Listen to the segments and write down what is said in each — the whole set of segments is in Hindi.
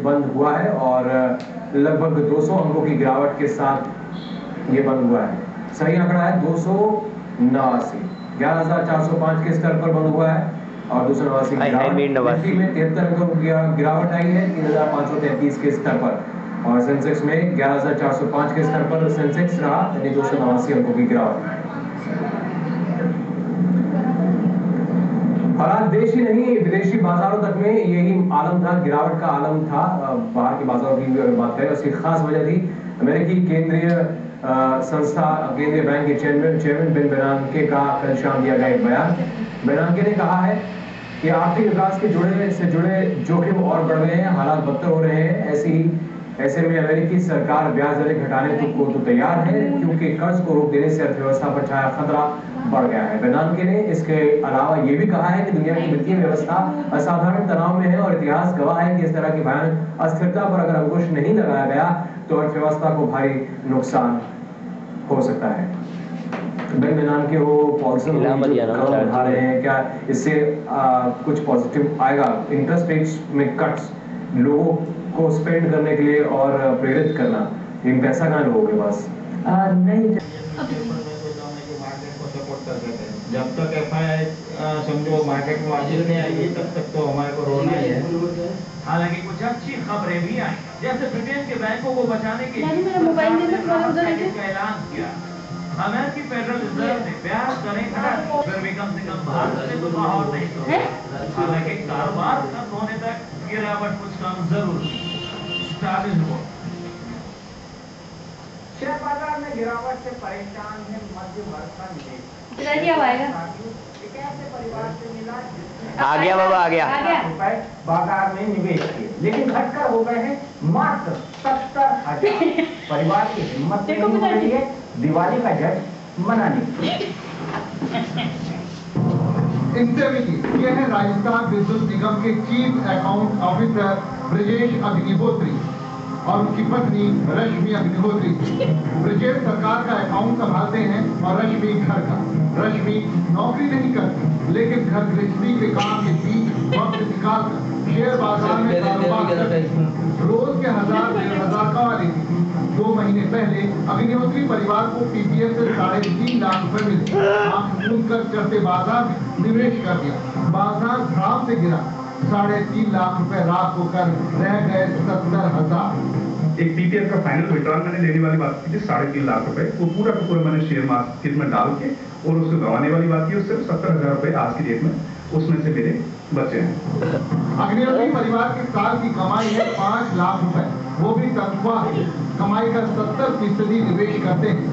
बंद हुआ है और लगभग 200 अंकों की गिरावट के साथ ये बंद हुआ है। सही आंकड़ा है 289, 11,405 के स्तर पर बंद हुआ है और 289 निफ्टी में 73 अंकों की गिरावट आई है 3,533 के स्तर पर और सेंसेक्स में 11,405 के स्तर पर सेंसेक्स रहा, यानी 289 अंकों की गिरावट। हालात देश ही नहीं विदेशी बाजारों तक में यही आलम था, गिरावट का आलम था। बाहर के बाजारों की बात करें, उसकी खास वजह थी अमेरिकी केंद्रीय संस्था केंद्रीय बैंक के चेयरमैन बिल बेर्नांके का कल शाम दिया गया एक बयान। बेर्नांके ने कहा है कि आर्थिक विकास के जुड़े जोखिम और बढ़ गए हैं, हालात बदतर हो रहे हैं। ऐसे में अमेरिकी सरकार ब्याज दरें घटाने को तो तैयार है, क्योंकि कर्ज को रोक देने से अर्थव्यवस्था पर छाया खतरा बढ़ गया है। बेर्नांके ने इसके अलावा ये भी कहा है कि दुनिया की वित्तीय व्यवस्था असाधारण तनाव में है और इतिहास गवाह है कि इस तरह की भयानक अस्थिरता पर अगर अंकुश नहीं लगाया गया तो अर्थव्यवस्था को भारी नुकसान हो सकता है। बिल बेर्नांके वो पॉलिसी उठा रहे हैं, क्या इससे कुछ पॉजिटिव आएगा? इंटरेस्ट रेट्स में कट्स, लोगों को स्पेंड करने के लिए और प्रेरित करना, इन पैसा कहाँ लोगों के पास नहीं। जब तक एफआईआई समझो मार्केट में वाजिब नहीं आएगी तब तक तो हमारे को रोना ही है। हालांकि कुछ अच्छी खबरें भी आई, जैसे ब्रिटेन के बैंकों को बचाने के लिए का ऐलान किया। अमेरिकी फेडरल रिजर्व ने ब्याज दरें घटा दी, फिर भी कम से कम भारत से तो माहौल नहीं तो। हालांकि कारोबार खत्म होने तक गिरावट कुछ कम जरूर हुआ। शेयर बाजार में गिरावट से परेशान है मध्य वर्ग का निवेश। आ गया बाबा, आ गया। रुपए बाजार में निवेश किए, लेकिन घटकर हो गए हैं मात्र 70,000। परिवार की हिम्मत नहीं हो रही है दिवाली का जश्न मनाने की। ये है राजस्थान विद्युत निगम के chief account officer Brajesh Agnihotri और उनकी पत्नी रश्मि अग्निहोत्री। ब्रजेश सरकार का अकाउंट संभालते हैं और रश्मि घर का। रश्मि नौकरी नहीं करती, लेकिन घर गृहस्थी के काम के बीच वक्त निकालकर शेयर बाजार में कारोबार करती। रोज के 1,000-1,500 कमा लेती थी। 2 महीने पहले अग्निहोत्री परिवार को पीपीएफ से 3.5 लाख रुपए मिले। आंख मूंद कर चढ़ते बाजार में निवेश कर दिया। बाजार धड़ाम से गिरा, 3.5 लाख रुपए राख होकर रह गए 70,000। एक पीपीएफ का फाइनल विड्रॉल मैंने लेने वाली बात की थी 3.5 लाख रुपए, वो पूरा का पूरा मैंने शेयर मार्केट में डाल के और उसको गंवाने वाली बात की, उससे 70,000 रुपए आज की डेट में उसमें से मेरे बचे हैं। अग्निहोत्री परिवार की साल की कमाई है 5 लाख रुपए, वो भी तनख्वाह है। कमाई का 70% निवेश करते हैं।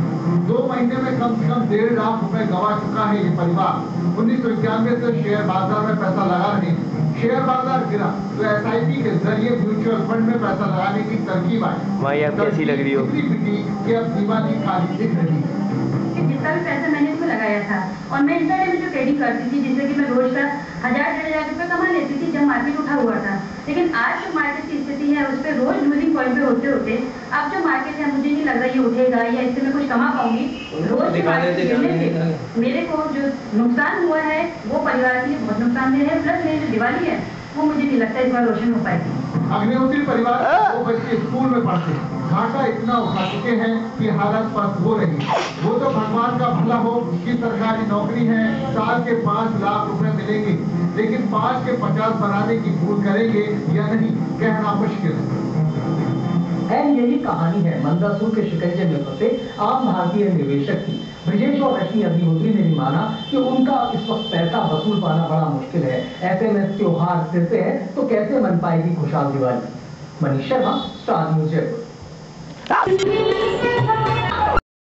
2 महीने में कम से कम 1.5 लाख रुपए गंवा चुका है ये परिवार। 1991 से शेयर बाजार में पैसा लगा रहे हैं। शेयर बाजार गिरा तो एसआईपी के जरिए म्यूचुअल फंड में पैसा लगाने की तरकीब आई। भाई आप कैसी लग रही हो? कि अब दीवानी खाली दिख रही है। जितना भी पैसा मैंने इसमें लगाया था और मैं इंटरडे में जो ट्रेडिंग करती थी, जिससे कि मैं रोज का 1,000-1,500 रुपए कमा लेती थी जब मार्केट उठा हुआ था। लेकिन आज जो मार्केट की स्थिति है उस पर रोज लूजिंग पॉइंट पे होते होते अब जो मार्केट है मुझे नहीं लग रहा ये उठेगा या इससे मैं कुछ कमा पाऊंगी। रोज मेरे को जो नुकसान हुआ है वो परिवार के लिए बहुत नुकसानदेह है, प्लस मेरी जो दिवाली है वो मुझे नहीं लगता इस बार रोशन हो पाएगी। अग्निहोत्री परिवार 2 बच्चे स्कूल में पढ़ते हैं। घाटा इतना उठा चुके हैं कि हालत पस्त हो रही है। वो तो भगवान का भला हो कि सरकारी नौकरी है, साल के 5 लाख रुपए मिलेंगे, लेकिन 5 के 50 बनाने की भूल करेंगे या नहीं कहना मुश्किल है। यही कहानी है मंदासुर के शिकंजे में फंसे आम भारतीय निवेशक की। ब्रजेश और रश्मि अग्निहोत्री ने भी माना कि उनका इस वक्त पैसा वसूल पाना बड़ा मुश्किल है। ऐसे में त्योहार सिर से है तो कैसे बन पाएगी खुशहाल दिवाली? Manish Sharma, Star News Jaipur.